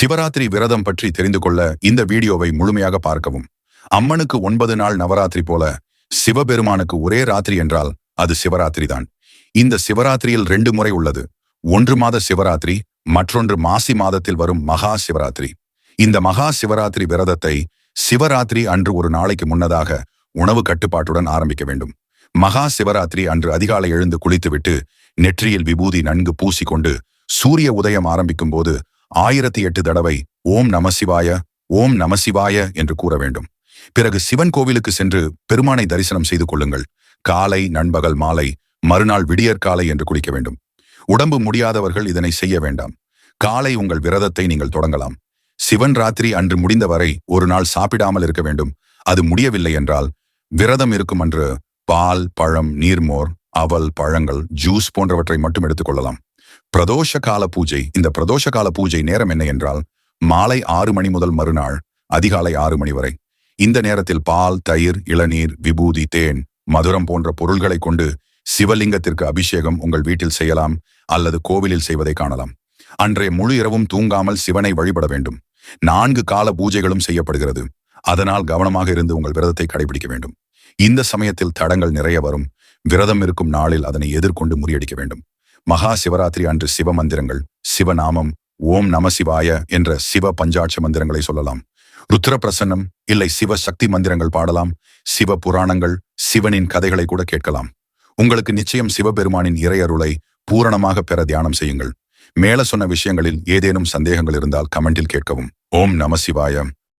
சிவராத்திரி விரதம் பற்றி தெரிந்து கொள்ள இந்த வீடியோவை முழுமையாக பார்க்கவும். அம்மனுக்கு 9 நாள் நவராத்திரி போல சிவபெருமானுக்கு ஒரே ராத்திரி என்றால் அது சிவராத்திரி தான். இந்த சிவராத்திரியில் 2 முறை உள்ளது. 1 மாத சிவராத்திரி, மற்றொன்று மாசி மாதத்தில் வரும் மகா சிவராத்திரி. இந்த மகா சிவராத்திரி விரதத்தை சிவராத்திரி அன்று ஒரு நாளைக்கு முன்னதாக உணவு கட்டுப்பாட்டுடன் ஆரம்பிக்க வேண்டும். மகா சிவராத்திரி அன்று அதிகாலை எழுந்து குளித்துவிட்டு நெற்றியில் விபூதி நன்கு பூசிக்கொண்டு சூரிய உதயம் ஆரம்பிக்கும் போது 1008 தடவை ஓம் நமசிவாய, ஓம் நமசிவாய என்று கூற வேண்டும். பிறகு சிவன் கோவிலுக்கு சென்று பெருமானை தரிசனம் செய்து கொள்ளுங்கள். காலை, நண்பகல், மாலை, மறுநாள் விடியற்காலை என்று குளிக்க வேண்டும். உடம்பு முடியாதவர்கள் இதனை செய்ய வேண்டாம். காலை உங்கள் விரதத்தை நீங்கள் தொடங்கலாம். சிவன் ராத்திரி அன்று முடிந்தவரை ஒரு நாள் சாப்பிடாமல் இருக்க வேண்டும். அது முடியவில்லை என்றால் விரதம் இருக்கும் அன்று பால், பழம், நீர்மோர், அவல், பழங்கள், ஜூஸ் போன்றவற்றை மட்டும் எடுத்துக்கொள்ளலாம். பிரதோஷ கால பூஜை. இந்த பிரதோஷ கால பூஜை நேரம் என்ன என்றால் மாலை 6 மணி முதல் மறுநாள் அதிகாலை 6 மணி வரை. இந்த நேரத்தில் பால், தயிர், இளநீர், விபூதி, தேன், மதுரம் போன்ற பொருள்களை கொண்டு சிவலிங்கத்திற்கு அபிஷேகம் உங்கள் வீட்டில் செய்யலாம் அல்லது கோவிலில் செய்வதை காணலாம். அன்றைய முழு இரவும் தூங்காமல் சிவனை வழிபட வேண்டும். 4 கால பூஜைகளும் செய்யப்படுகிறது. அதனால் கவனமாக இருந்து உங்கள் விரதத்தை கடைபிடிக்க வேண்டும். இந்த சமயத்தில் தடங்கள் நிறைய வரும். விரதம் இருக்கும் நாளில் அதனை எதிர்கொண்டு முறியடிக்க வேண்டும். மகா சிவராத்திரி அன்று சிவ மந்திரங்கள், சிவநாமம், ஓம் நமசிவாய என்ற சிவ பஞ்சாட்ச மந்திரங்களை சொல்லலாம். ருத்ர பிரசன்னம் இல்லை சிவ சக்தி மந்திரங்கள் பாடலாம். சிவ புராணங்கள், சிவனின் கதைகளை கூட கேட்கலாம். உங்களுக்கு நிச்சயம் சிவபெருமானின் இறையருளை பூரணமாக பெற தியானம் செய்யுங்கள். மேல சொன்ன விஷயங்களில் ஏதேனும் சந்தேகங்கள் இருந்தால் கமெண்டில் கேட்கவும். ஓம் நமசிவாய.